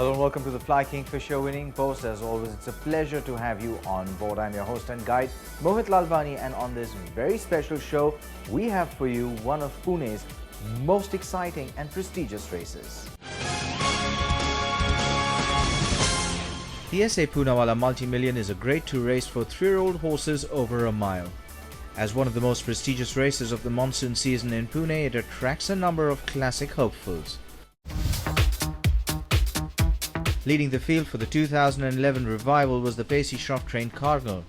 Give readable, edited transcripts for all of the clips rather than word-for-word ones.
Hello and welcome to the Flykingfisher winning post. As always, it's a pleasure to have you on board. I'm your host and guide, Mohit Lalwani, and on this very special show, we have for you one of Pune's most exciting and prestigious races. The S10 Poonawalla Multi-Million is a Grade 2 race for 3-year-old horses over a mile. As one of the most prestigious races of the monsoon season in Pune, it attracts a number of classic hopefuls. Leading the field for the 2011 revival was the pacey shroff-trained Cardinal.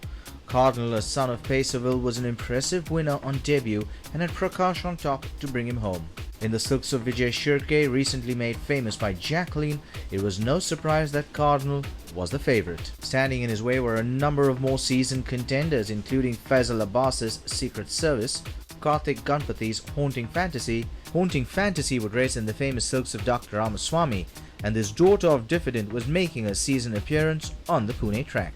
Cardinal, a son of Pacerville, was an impressive winner on debut and had Prakash on top to bring him home. In the silks of Vijay Shirke, recently made famous by Jacqueline, it was no surprise that Cardinal was the favourite. Standing in his way were a number of more seasoned contenders, including Faisal Abbas's Secret Service, Karthik Ganpathi's Haunting Fantasy. Haunting Fantasy would race in the famous silks of Dr. Ramaswamy, and this daughter of Diffident was making a season appearance on the Pune track.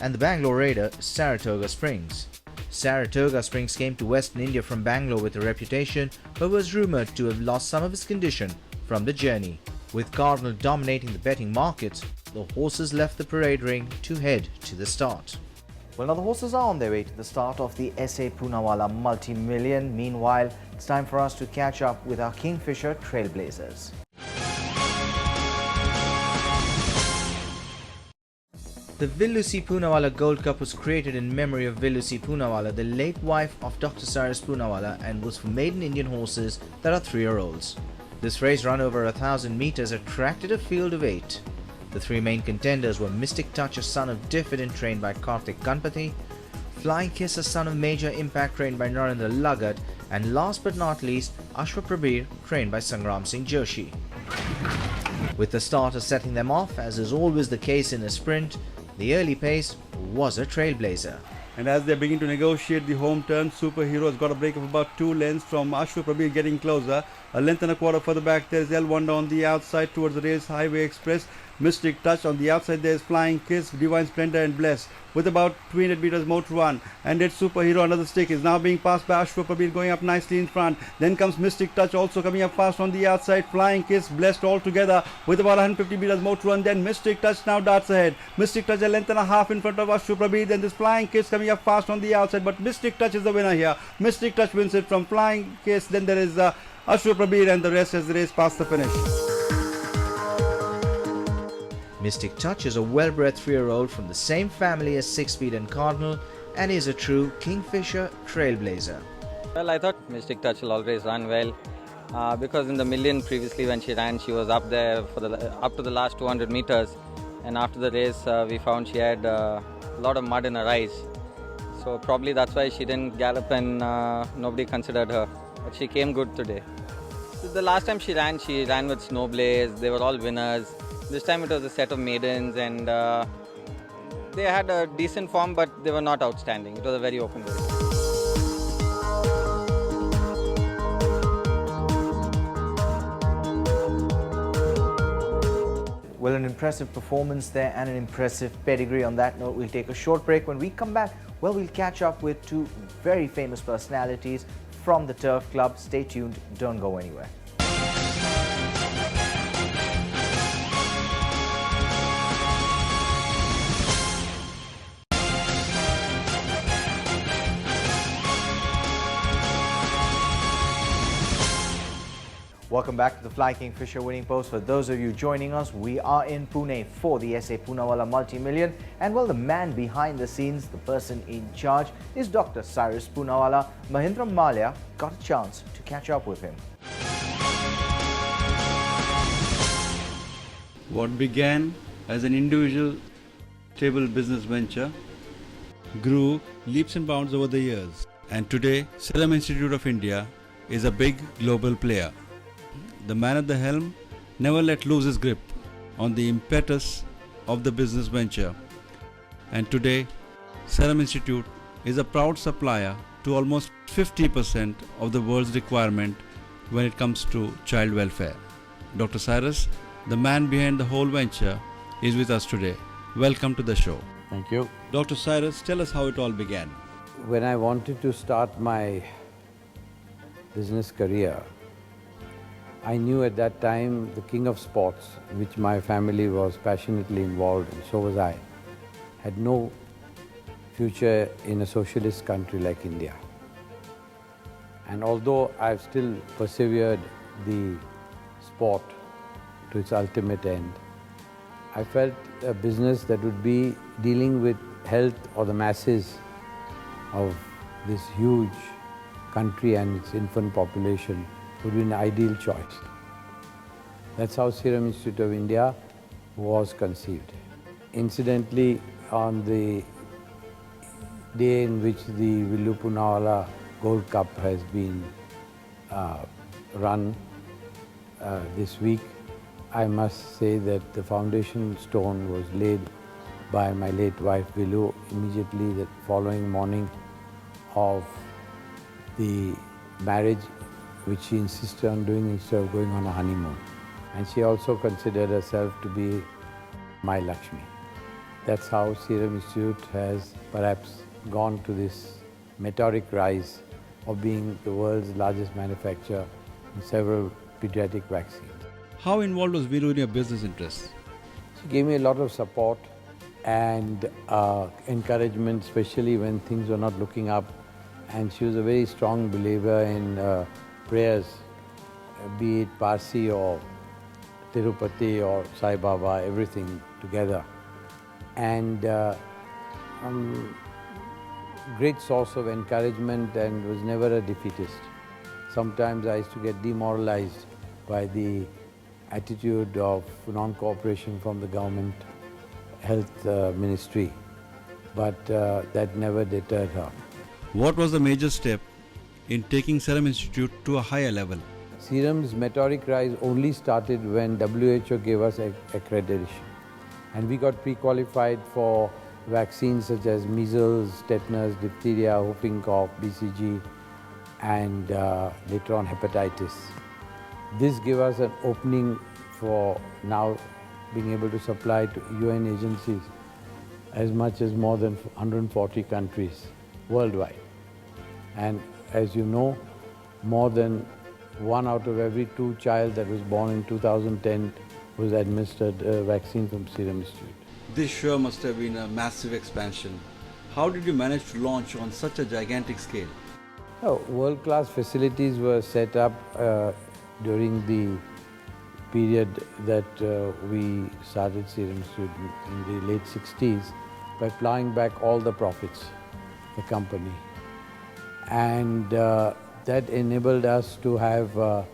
And the Bangalore raider, Saratoga Springs. Saratoga Springs came to Western India from Bangalore with a reputation, but was rumoured to have lost some of his condition from the journey. With Cardinal dominating the betting markets, the horses left the parade ring to head to the start. Well, now the horses are on their way to the start of the S10 Poonawalla Multi-Million. Meanwhile, it's time for us to catch up with our Kingfisher Trailblazers. The Villusi Poonawalla Gold Cup was created in memory of Villusi Poonawalla, the late wife of Dr. Cyrus Poonawalla, and was for maiden Indian horses that are 3-year-olds. This race, run over 1,000 meters, attracted a field of 8. The 3 main contenders were Mystic Touch, a son of Diffident, trained by Karthik Ganpathy, Flying Kiss, a son of Major Impact, trained by Narendra Lagat, and last but not least, Ashwa Prabir, trained by Sangram Singh Joshi. With the starters setting them off, as is always the case in a sprint, the early pace was a trailblazer. And as they begin to negotiate the home turn, Superhero has got a break of about 2 lengths from Ashwa Prabir, getting closer. A length and a quarter further back, there is El Wonder on the outside towards the Race Highway Express. Mystic Touch on the outside, there is Flying Kiss, Divine Splendor and Bless with about 300 meters more to run. And it's Superhero under the stick is now being passed by Ashwa Prabir, going up nicely in front. Then comes Mystic Touch also coming up fast on the outside. Flying Kiss, Blessed all together with about 150 meters more to run. Then Mystic Touch now darts ahead. Mystic Touch a length and a half in front of Ashwa Prabir. Then this Flying Kiss coming up fast on the outside, but Mystic Touch is the winner here. Mystic Touch wins it from Flying Kiss. Then there is Ashwa Prabir, and the rest has the race past the finish. Mystic Touch is a well-bred 3-year-old from the same family as 6 Speed and Cardinal, and is a true Kingfisher trailblazer. Well, I thought Mystic Touch will always run well because in the million previously when she ran, she was up there for up to the last 200 meters, and after the race we found she had a lot of mud in her eyes. So probably that's why she didn't gallop and nobody considered her. But she came good today. The last time she ran with Snowblaze. They were all winners. This time it was a set of maidens, and they had a decent form, but they were not outstanding. It was a very open race. Well, an impressive performance there and an impressive pedigree. On that note, we'll take a short break. When we come back, well, we'll catch up with 2 very famous personalities from the Turf Club. Stay tuned, don't go anywhere. Welcome back to the Flykingfisher winning post. For those of you joining us, we are in Pune for the S10 Poonawalla Multi-Million. And well, the man behind the scenes, the person in charge, is Dr. Cyrus Poonawalla. Mahindra Malia got a chance to catch up with him. What began as an individual stable business venture grew leaps and bounds over the years. And today, Serum Institute of India is a big global player. The man at the helm never let loose his grip on the impetus of the business venture. And today, Serum Institute is a proud supplier to almost 50% of the world's requirement when it comes to child welfare. Dr. Cyrus, the man behind the whole venture, is with us today. Welcome to the show. Thank you. Dr. Cyrus, tell us how it all began. When I wanted to start my business career, I knew at that time the king of sports, which my family was passionately involved in, so was I, had no future in a socialist country like India. And although I've still persevered the sport to its ultimate end, I felt a business that would be dealing with health or the masses of this huge country and its infant population would be an ideal choice. That's how Serum Institute of India was conceived. Incidentally, on the day in which the Villu Poonawalla Gold Cup has been run this week, I must say that the foundation stone was laid by my late wife Villu immediately the following morning of the marriage, which she insisted on doing instead of going on a honeymoon. And she also considered herself to be my Lakshmi. That's how Serum Institute has perhaps gone to this meteoric rise of being the world's largest manufacturer in several pediatric vaccines. How involved was Viru in your business interests? She gave me a lot of support and encouragement, especially when things were not looking up. And she was a very strong believer in prayers, be it Parsi or Tirupati or Sai Baba, everything together. And great source of encouragement and was never a defeatist. Sometimes I used to get demoralized by the attitude of non-cooperation from the government health ministry, but that never deterred her. What was the major step in taking Serum Institute to a higher level? Serum's meteoric rise only started when WHO gave us accreditation, and we got pre-qualified for vaccines such as measles, tetanus, diphtheria, whooping cough, BCG, and later on hepatitis. This gave us an opening for now being able to supply to UN agencies as much as more than 140 countries worldwide. And as you know, more than 1 out of every 2 child that was born in 2010 was administered a vaccine from Serum Institute. This sure must have been a massive expansion. How did you manage to launch on such a gigantic scale? World-class facilities were set up during the period that we started Serum Institute in the late 60s by plowing back all the profits, the company. And that enabled us to have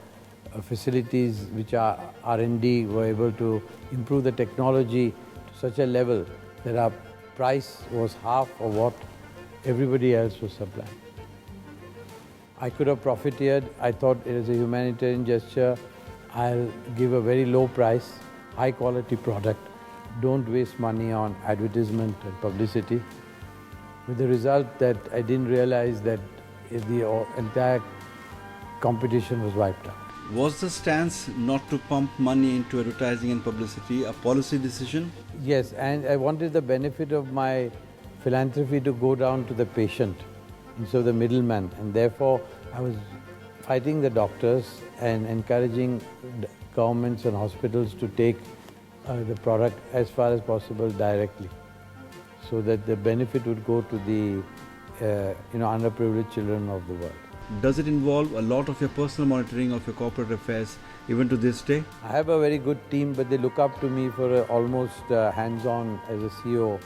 facilities which are R&D were able to improve the technology to such a level that our price was half of what everybody else was supplying. I could have profiteered. I thought it was a humanitarian gesture. I'll give a very low price, high quality product. Don't waste money on advertisement and publicity. With the result that I didn't realize that the entire competition was wiped out. Was the stance not to pump money into advertising and publicity a policy decision? Yes, and I wanted the benefit of my philanthropy to go down to the patient instead of the middleman, and therefore I was fighting the doctors and encouraging governments and hospitals to take the product as far as possible directly, so that the benefit would go to the underprivileged children of the world. Does it involve a lot of your personal monitoring of your corporate affairs even to this day? I have a very good team, but they look up to me for almost hands-on as a CEO